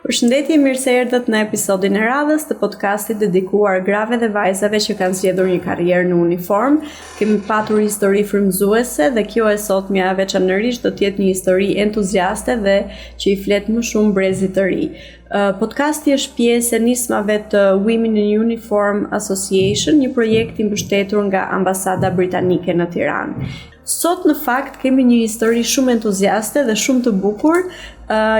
Përshëndetje, mirë se erdhët në episodin e radhës të podcastit dedikuar grave dhe vajzave që kanë zgjedhur një karrierë në uniform. Kemi patur histori frymëzuese dhe kjo e sotmja veçanërisht do të jetë një histori entuziaste dhe që i flet më shumë brezit të ri. Podcasti është pjesë e nismave të Women in Uniform Association, një projekt i mbështetur nga Ambasada Britanike në Tiranë. Sot në fakt kemi një histori shumë entuziaste dhe shumë të bukur.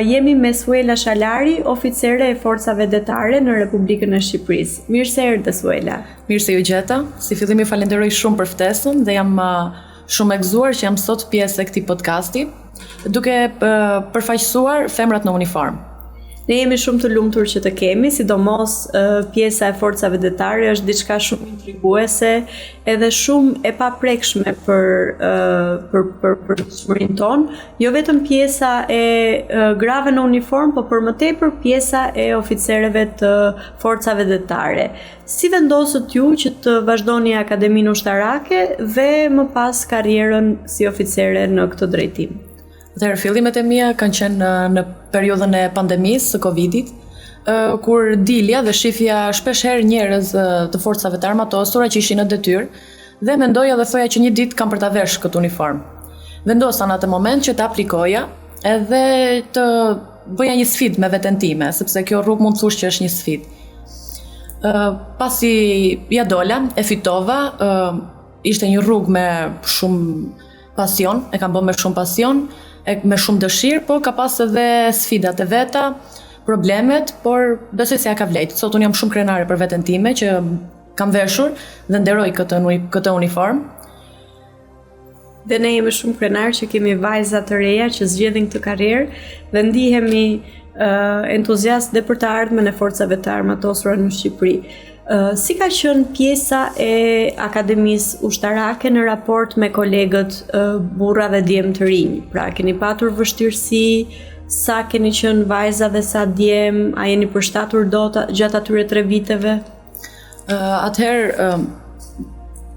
Jemi me Suela Shalari, oficere e forcave detare në Republikën e Shqipërisë. Mirë se erdhe, Suela. Mirë se ju gjeta. Si fillim ju falenderoj shumë për ftesën dhe jam shumë e gëzuar që jam sot pjesë e këtij podcasti, duke përfaqësuar femrat në uniform. Ne jemi shumë të lumtur që të kemi, sidomos pjesa e forcave detare është diçka shumë intriguese edhe shumë e paprekshme për shmërinë tonë, jo vetëm pjesa e grave në uniform, por për më tepër pjesa e oficerëve të forcave detare. Si vendosët ju që të vazhdoni akademinë ushtarake dhe më pas karrierën si oficere në këtë drejtim? Atëherë, fillimet e mia kanë qenë në periudhën e pandemisë së Covidit, kur dilja dhe shifja shpesh herë njerëz të forcave të armatosura që ishin në detyrë dhe mendoja dhe thoja që një ditë kam për ta vesh këtë uniform. Vendosa në atë moment që të aplikoja edhe të bëja një sfidë me veten time, sepse kjo rrugë mund të thush që është një sfidë. Pasi ja dola, e fitova, ishte një rrugë me shumë pasion, e kam bërë me shumë pasion, me shumë dëshirë, po ka pas edhe sfidat e veta, problemet, por besoj se ja ka vlejtë. Sot unë jam shumë krenare për veten time që kam veshur dhe nderoj këtë uniform. Dhe ne jemi shumë krenar që kemi vajza të reja që zgjedhin këtë karrierë dhe ndihemi entuziast dhe për të ardhmen e forcave të armatosura në Shqipëri. Si ka qenë pjesa e akademisë ushtarake në raport me kolegët burra dhe djem të rinj? Pra, keni patur vështirësi, sa keni qenë vajza dhe sa djem, a jeni përshtatur dot gjatë atyre 3 viteve? Atëherë,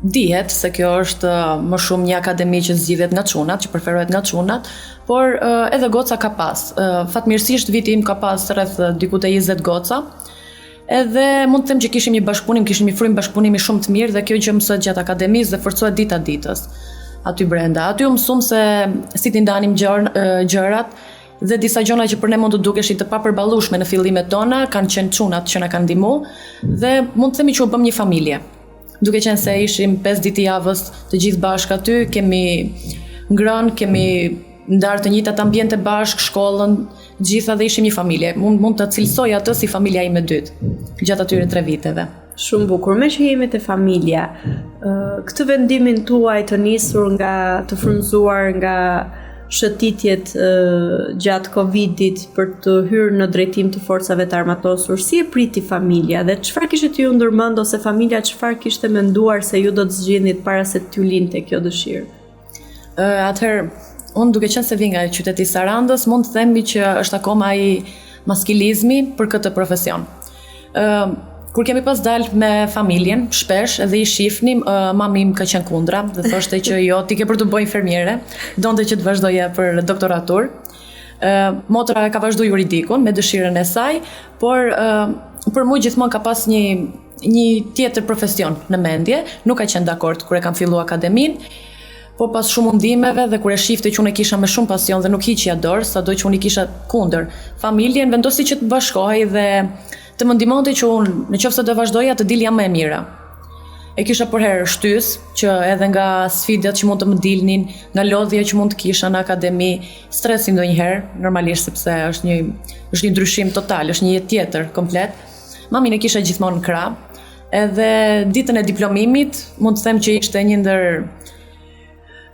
dihet se kjo është më shumë një akademi që zgjidhet nga çunat, që preferohet nga çunat, por edhe goca ka pas. Fatmirësisht viti im ka pas rreth diku te 20 goca. Edhe mund të them që kishim një bashkëpunim, kishim një frymë bashkëpunimi shumë të mirë dhe kjo që mësohet gjatë akademisë dhe forcohet dita ditës aty brenda. Aty u mësuam se si t'i ndanim gjërat dhe disa gjëra që për ne mund të dukeshin të papërballueshme në fillimet tona kanë qenë çunat që na kanë ndihmuar dhe mund të themi që u bëm një familje. Duke qenë se ishim 5 ditë javës të gjithë bashkë aty, kemi ngrënë, kemi ndarë të njëjtat ambiente bashkë, shkollën, gjitha dhe ishim një familje. Mund të cilësoj atë si familja ime e dytë, gjatë atyre 3 viteve. Shumë bukur. Me që jemi të familja, këtë vendimin tuaj të nisur nga të frymëzuar nga shëtitjet gjatë Covidit për të hyrë në drejtim të forcave të armatosur, si e priti familja dhe çfarë kishte ju ndërmend ose familja çfarë kishte menduar se ju do të zgjidhnit para se t'ju lindte kjo dëshirë? Atëherë, unë duke qenë se vi nga qyteti Sarandës, mund të themi që është akoma ai maskilizmi për këtë profesion. Kur kemi pas dalë me familjen, shpesh edhe i shifnim, mami im ka qenë kundra dhe thoshte që jo, ti ke për të bëj infermiere, donte që të vazhdoja për doktoratur. Motra ka vazhduar juridikun me dëshirën e saj, por për mua gjithmonë ka pas një tjetër profesion në mendje, nuk ka qenë dakord kur e kam filluar akademinë. Po pas shumë ndihmeve dhe kur e shifte që unë kisha me shumë pasion dhe nuk hiqja dorë, sado që unë kisha kundër familjen, vendosi që të bashkohej dhe të më ndihmonte që unë, nëse do vazhdoja, të dilja më e mira. E kisha për herë shtys që edhe nga sfidat që mund të më dilnin, nga lodhja që mund të kisha në akademi, stresi ndonjëherë, normalisht sepse është një ndryshim total, është një jetë tjetër komplet. Mamin e kisha gjithmonë në krah. Edhe ditën e diplomimit, mund të them që ishte një ndër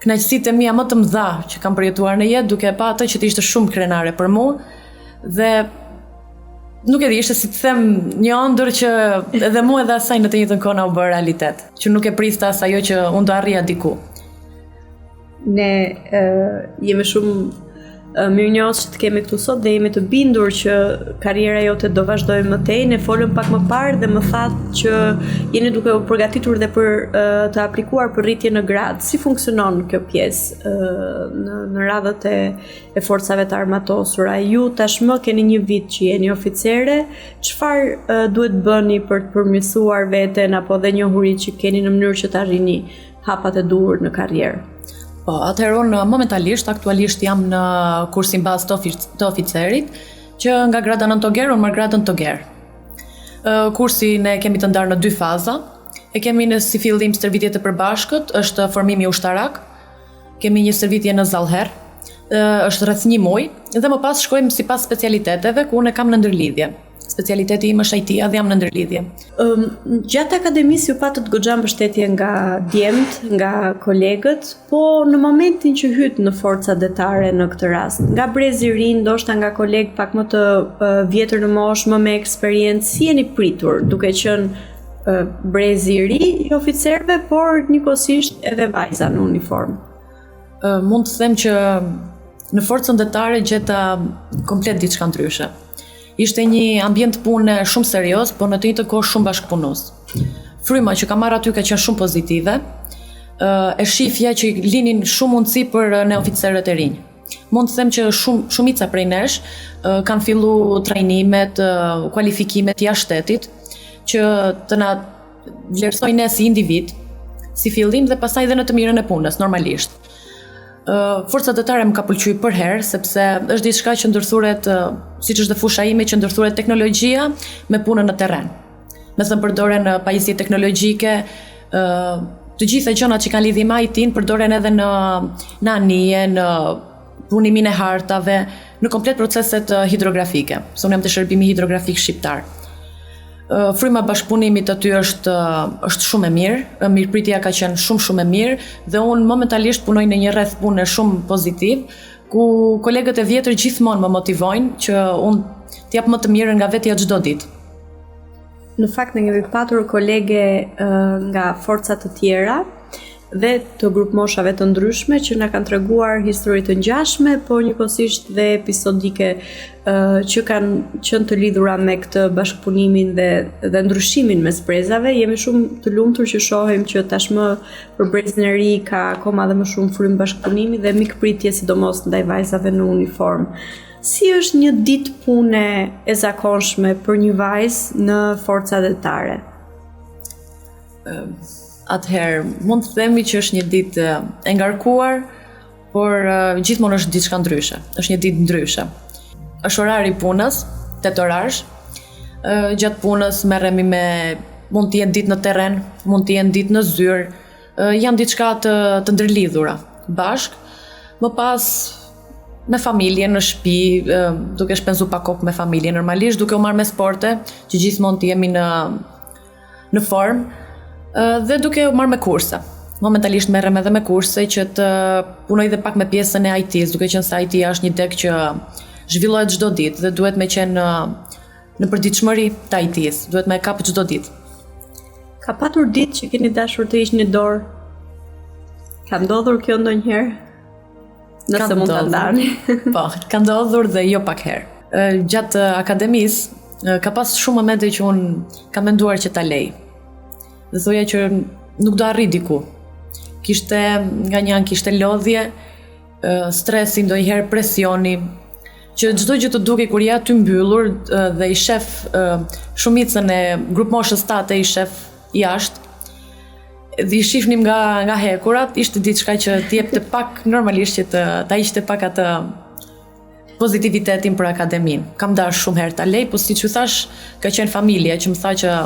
kënaqësitë mia më të mëdha që kam përjetuar në jetë, duke pa atë që ishte shumë krenare për mua dhe nuk e di, ishte si të them një ëndër që edhe mua edhe asaj në të njëjtën kohë na u bë realitet, që nuk e prista as ajo që unë do arrija diku. Ne jemi shumë Mirënjohës që të kemi këtu sot dhe jemi të bindur që karriera jote do vazhdojë mëtej. Ne folëm pak më parë dhe më thatë që jeni duke u përgatitur dhe për të aplikuar për rritje në grad. Si funksionon kjo pjesë në radhët e forcave të armatosura? Ju tashmë keni një vit që jeni oficere, çfarë duhet bëni për të përmirësuar veten apo dhe njohuritë që keni në mënyrë që të arrini hapat e duhur në karrierë? Po, atëherë unë momentalisht, aktualisht jam në kursin bazë të oficerit, që nga grada nëntoger, unë marr gradën toger. Kursin e kemi të ndarë në 2 faza. E kemi në si fillim stërvitjet e përbashkët, është formimi ushtarak. Kemi një stërvitje në Zallher, është rreth 1 muaj, dhe më pas shkojmë sipas specialiteteve ku unë kam në ndërlidhje. Specialiteti im është IT-ja dhe jam në ndërlidhje. Gjatë akademisë ju patët goxha mbështetje nga djemt, nga kolegët, po në momentin që hyt në forcat detare në këtë rast, nga brezi i ri, ndoshta nga kolegë pak më të vjetër në moshë, më me eksperiencë, si jeni pritur, duke qenë brezi i ri i oficerëve, por njëkohësisht edhe vajza në uniformë? Mund të them që në forcën detare gjeta komplet diçka ndryshe. Ishte një ambient pune shumë serioz, por në të njëjtën kohë shumë bashkëpunues. Fryma që kam marrë aty ka qenë shumë pozitive. E shifja që linin shumë mundësi për ne oficerët e rinj. Mund të them që shumica prej nesh kanë filluar trajnimet, kualifikimet jashtë shtetit, që të na vlerësojnë ne si individ, si fillim dhe pastaj edhe në të mirën e punës, normalisht. Forca detare më ka pëlqyer për herë, sepse është diçka që ndërthuret, siç është dhe fusha ime, që ndërthuret teknologjia me punën në terren. Me thënë përdoren pajisje teknologjike, të gjitha gjërat që kanë lidhje me IT-n përdoren edhe në anije, në punimin e hartave, në komplet proceset hidrografike. Se unë jam të shërbimi hidrografik shqiptar. Fryma bashkëpunimit aty është shumë e mirë, mirëpritja ka qenë shumë e mirë dhe unë momentalisht punoj në një rreth pune shumë pozitiv, ku kolegët e vjetër gjithmonë më motivojnë që unë t'jap më të mirë nga vetja çdo ditë. Në fakt ne kemi patur kolege nga forca të tjera dhe të grup moshave të ndryshme që na kanë treguar histori të ngjashme, por njëkohësisht dhe episodike që kanë qenë të lidhura me këtë bashkëpunimin dhe ndryshimin mes brezave. Jemi shumë të lumtur që shohim që tashmë për brezin e ri ka akoma dhe më shumë frymë bashkëpunimi dhe mikpritje, sidomos ndaj vajzave në uniformë. Si është një ditë pune e zakonshme për një vajzë në forca detare? Atëherë, mund të themi që është një ditë e ngarkuar, por gjithmonë është diçka ndryshe. Është një ditë ndryshe. Është orari i punës, 8 orarsh. Gjatë punës merremi me, mund të jenë ditë në terren, mund të jenë ditë në zyrë, janë diçka të ndërlidhura bashk. Më pas me familjen në shtëpi, duke shpenzuar pak kohë me familjen normalisht, duke u marrë me sporte, që gjithmonë të jemi në formë. Dhe duke u marrë me kurse. Momentalisht merrem edhe me kurse që të punoj dhe pak me pjesën e IT-s, duke qenë se IT-ja është një deg që zhvillohet çdo ditë dhe duhet me qenë në përditshmëri të IT-s, duhet me kap çdo ditë. Ka patur ditë që keni dashur të hiqni dorë? Ka ndodhur kjo ndonjëherë? Nëse mund ta ndani. Po, ka ndodhur dhe jo pak herë. Gjatë akademisë ka pas shumë momente që unë kam menduar që ta lej. Dhe thoja që nuk do arri diku. Kishte nga një anë kishte lodhje, stresi, ndonjëherë presioni, që çdo gjë të duke kur ja ty mbyllur dhe i shef shumicën e grup moshës tate, i shef jashtë. Dhe i shifnim nga hekurat, ishte diçka që t'jepte pak normalisht që ta ishte pak atë pozitivitetin për akademinë. Kam dashur shumë herë ta lej, po siç u thash, ka qenë familja që më tha që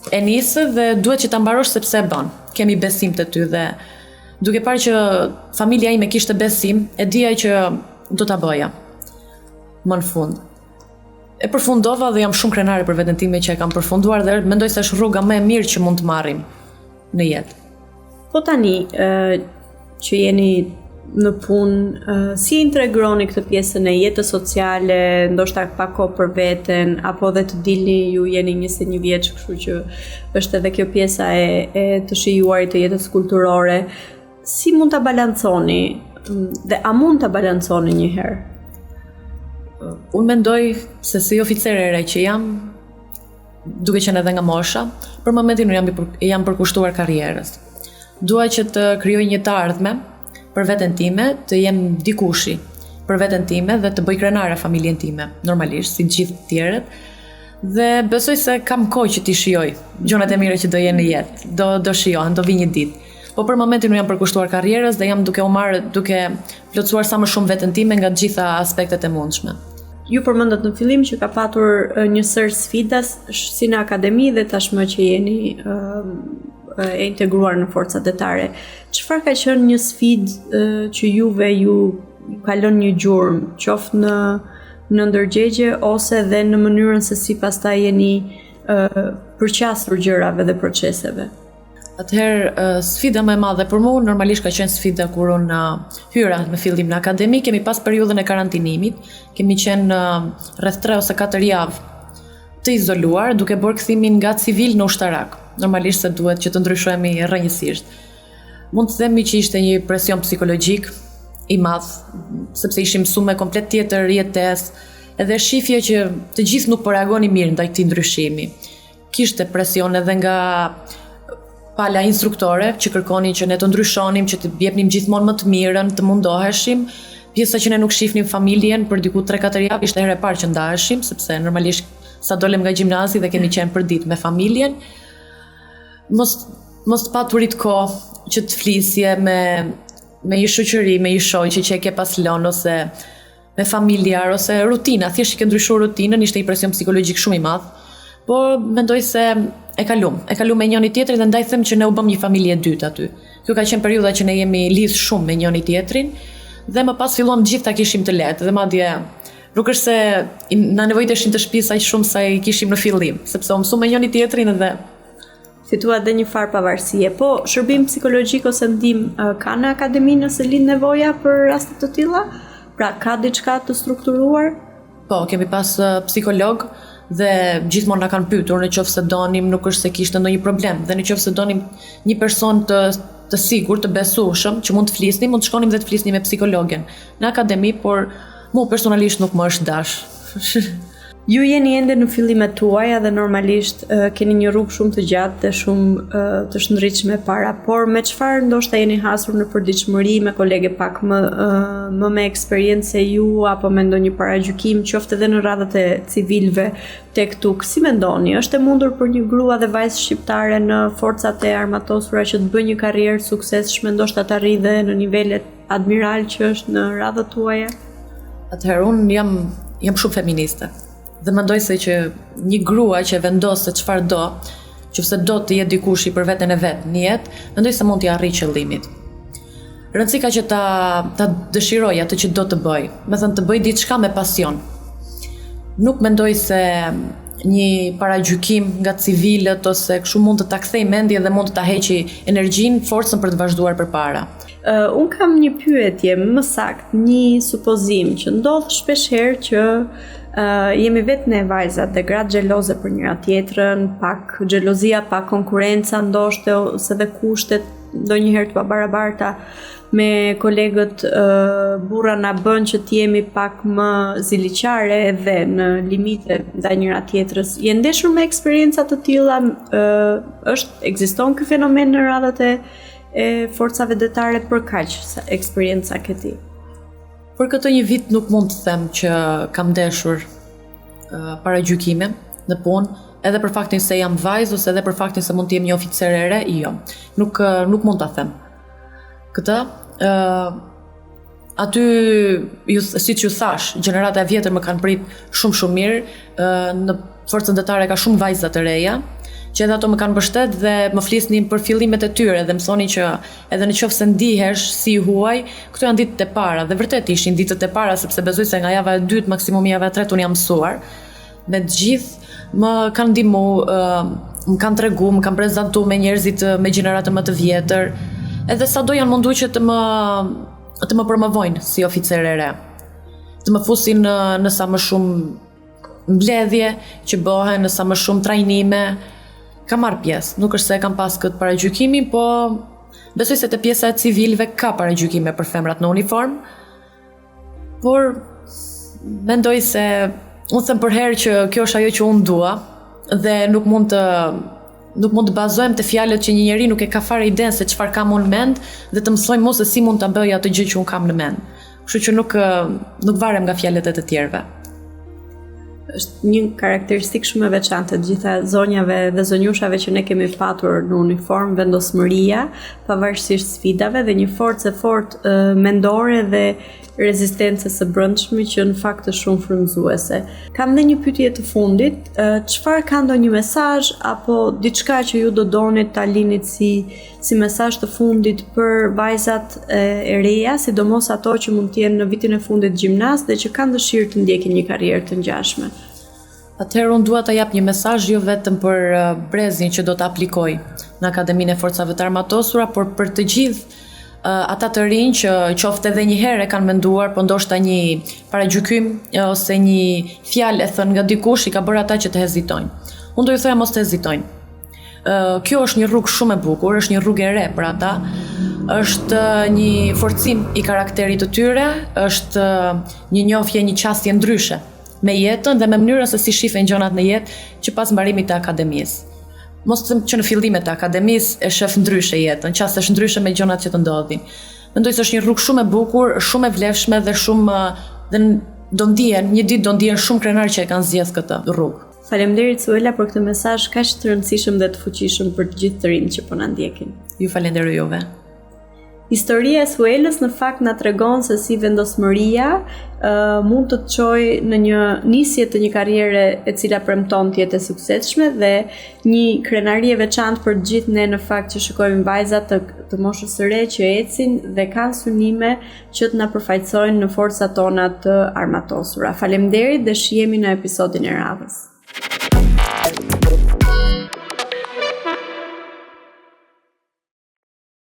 e nisë dhe duhet që ta mbarosh sepse e bën. Kemi besim te ty dhe duke parë që familja ime kishte besim, e dija që do ta bëja. Më në fund. E përfundova dhe jam shumë krenare për veten time që e kam përfunduar dhe mendoj se është rruga më e mirë që mund të marrim në jetë. Po tani që jeni në punë, si integroni këtë pjesën e jetës sociale, ndoshta pak kohë për veten, apo dhe të dilni, ju jeni 21 vjeç, kështu që është edhe kjo pjesa e të shijuarit të jetës kulturore. Si mund ta balanconi Dhe a mund ta balanconi një herë? Unë mendoj se si oficer e re që jam, duke qenë edhe nga mosha, për momentin jam përkushtuar karrierës. Dua që të krijoj një të ardhme për veten time, të jem dikushi për veten time dhe të bëj krenare familjen time, normalisht, si gjithë të tjerët. Dhe besoj se kam kohë që t'i shijoj gjonat e mira që do jenë në jetë, do shijohen, do vi një ditë. Po për momentin unë jam përkushtuar karrierës dhe jam duke plotësuar sa më shumë veten time nga të gjitha aspektet e mundshme. Ju përmendët në fillim që ka patur një sër sfidas si në akademi dhe tashmë që jeni e integruar në forcat detare. Çfarë ka qenë një sfidë që juve ju ka lënë një gjurmë, qoftë në ndërgjegje ose dhe në mënyrën se si pastaj jeni përqasur gjërave dhe proceseve? Atëherë, sfida më e madhe për mua normalisht ka qenë sfida kur unë hyra në fillim në akademi, kemi pas periudhën e karantinimit, kemi qenë rreth 3 ose 4 javë të izoluar, duke bërë kthimin nga civil në ushtarak. Normalisht se duhet që të ndryshojmë rrënjësisht. Mund të themi që ishte një presion psikologjik i madh, sepse ishim mësuar me komplet tjetër jetesë, edhe shifje që të gjithë nuk po reagoni mirë ndaj këtij ndryshimi. Kishte presion edhe nga pala instruktore që kërkonin që ne të ndryshonim, që të jepnim gjithmonë më të mirën, të mundoheshim. Pjesa që ne nuk shifnim familjen për diku 3-4 javë ishte herë e parë që ndaheshim, sepse normalisht sa dolem nga gjimnazi dhe kemi qenë për ditë me familjen. Mos paturit kohë që të flisje me një shoqëri, me një shoqë që e ke pas lënë ose me familjar ose rutina, thjesht i ke ndryshuar rutinën, ishte një presion psikologjik shumë i madh. Po mendoj se e kalum me njëri tjetrin dhe ndaj them që ne u bëm një familje e dytë aty. Kjo ka qenë periudha që ne jemi lidh shumë me njëri tjetrin dhe më pas filluam gjithë ta kishim të lehtë dhe madje nuk është se na nevojiteshin të shtëpisë aq shumë sa i kishim në fillim, sepse u mësuam me njëri tjetrin edhe fitua dhe një farë pavarësie. Po, shërbim psikologjik ose ndihmë ka në akademi nëse lind nevoja për raste të tilla? Pra, ka diçka të strukturuar? Po, kemi pas psikolog dhe gjithmonë na kanë pyetur nëse donim, nuk është se kishte ndonjë problem, dhe nëse donim një person të sigurt, të besueshëm, që mund të flisnim, mund të shkonim dhe të flisnim me psikologen në akademi, por mua personalisht nuk më është dash. Ju jeni ende në fillimet tuaja dhe normalisht keni një rrugë shumë të gjatë dhe shumë të shndritshme para, por me çfarë ndoshta jeni hasur në përditshmëri me kolege pak më me eksperiencë se ju apo me ndonjë paragjykim, qoftë edhe në radhët e civilëve tek TUK, si mendoni? Është e mundur për një grua dhe vajzë shqiptare në forcat e armatosura që të bëjë një karrierë suksesshme, ndoshta të arrijë dhe në nivelet admiral që është në radhët tuaja? Atëherë unë jam shumë feministe. Dhe mendoj se që një grua që vendos se çfarë do, qofse do të jetë dikush i për veten e vet në jetë, mendoj se mund t'i arrijë qëllimit. Rëndësi ka që ta dëshiroj atë që do të bëj, me thënë të bëj diçka me pasion. Nuk mendoj se një paragjykim nga civilët ose kështu mund të ta kthej mendjen dhe mund të ta heqi energjinë, forcën për të vazhduar përpara. Un kam një pyetje, më saktë, një supozim që ndodh shpesh herë që jemi vetë ne vajzat dhe gratë xheloze për njëra tjetrën, pak xhelozia, pak konkurenca ndoshta ose dhe kushtet ndonjëherë të pabarabarta me kolegët burra na bën që të jemi pak më ziliqare dhe në limite ndaj njëra tjetrës. Je ndeshur me eksperienca të tilla? Ekziston ky fenomen në radhët e forcave detare për kaq eksperienca ke ti? Për këtë një vit nuk mund të them që kam ndeshur paragjykime në punë, edhe për faktin se jam vajzë ose edhe për faktin se mund të jem një oficer e re, jo. Nuk mund ta them. Këtë aty siç ju thash, gjenerata e vjetër më kanë prit shumë mirë, në forcën detare ka shumë vajza të reja, që edhe ato më kanë mbështet dhe më flisnin për fillimet e tyre dhe mësonin që edhe nëse ndihesh si i huaj, këto janë ditët e para dhe vërtet ishin ditët e para sepse besoj se nga java e dytë maksimum java e tretë unë jam mësuar. Me të gjithë më kanë ndihmuar, më kanë treguar, më kanë prezantuar me njerëzit me gjenerata më të vjetër, edhe sado janë munduar që të më promovojnë si oficer e re, të më fusin në sa më shumë mbledhje që bëhen, në sa më shumë trajnime. Kam marrë pjesë, nuk është se kam pas këtë paragjykimin, po Besoj se te pjesa e civilëve ka paragjykime për femrat në uniform, por mendoj se unë them për herë që kjo është ajo që unë dua dhe nuk mund të bazohem te fjalët që një njeri nuk e ka fare iden se çfarë kam unë në mend dhe të mësoj mua se si mund ta bëj atë gjë që unë kam në mend. Kështu që nuk varem nga fjalët e të tjerëve. Është një karakteristikë shumë e veçantë të gjitha zonjave dhe zonjushave që ne kemi patur në uniform, vendosmëria, pavarësisht sfidave dhe një forcë e fortë mendore dhe rezistencës së brendshme që në fakt është shumë frymëzuese. Kam dhe një pyetje të fundit, çfarë ka ndonjë mesazh apo diçka që ju do donit ta linit si mesazh të fundit për vajzat e reja, sidomos ato që mund të jenë në vitin e fundit gjimnaz dhe që kanë dëshirë të ndjekin një karrierë të ngjashme? Atëherë unë dua ta jap një mesazh jo vetëm për brezin që do të aplikoj në Akademinë e Forcave të Armatosura, por për të gjithë ata të rinj që qoftë edhe një herë e kanë menduar, po ndoshta një paragjykim ose një fjalë e thënë nga dikush i ka bërë ata që të hezitojnë. Unë do ju thoja mos të hezitojnë. Kjo është një rrugë shumë e bukur, është një rrugë e re për ata, është një forcim i karakterit të tyre, është një njohje, një qasje ndryshe me jetën dhe me mënyrën se si shifen gjonat në jetë që pas mbarimit të akademisë. Mos të them që në fillimet të akademisë e shef ndryshe jetën, qasesh ndryshe me gjonat që të ndodhin. Mendoj se është një rrugë shumë e bukur, shumë e vlefshme dhe një ditë do ndihen shumë krenar që e kanë zgjedhur këtë rrugë. Faleminderit Suela për këtë mesazh kaq të rëndësishëm dhe të fuqishëm për të gjithë të rinjtë që po na ndjekin. Ju falenderoj juve. Historia e Suelës në fakt na tregon se si vendosmëria mund të çojë në një nisje të një karriere e cila premton të jetë e suksesshme dhe një krenari e veçantë për të gjithë ne në fakt që shikojmë vajzat të moshës së re që ecin dhe kanë synime që të na përfaqësojnë në forcat tona të armatosura. Faleminderit dhe shihemi në episodin e radhës.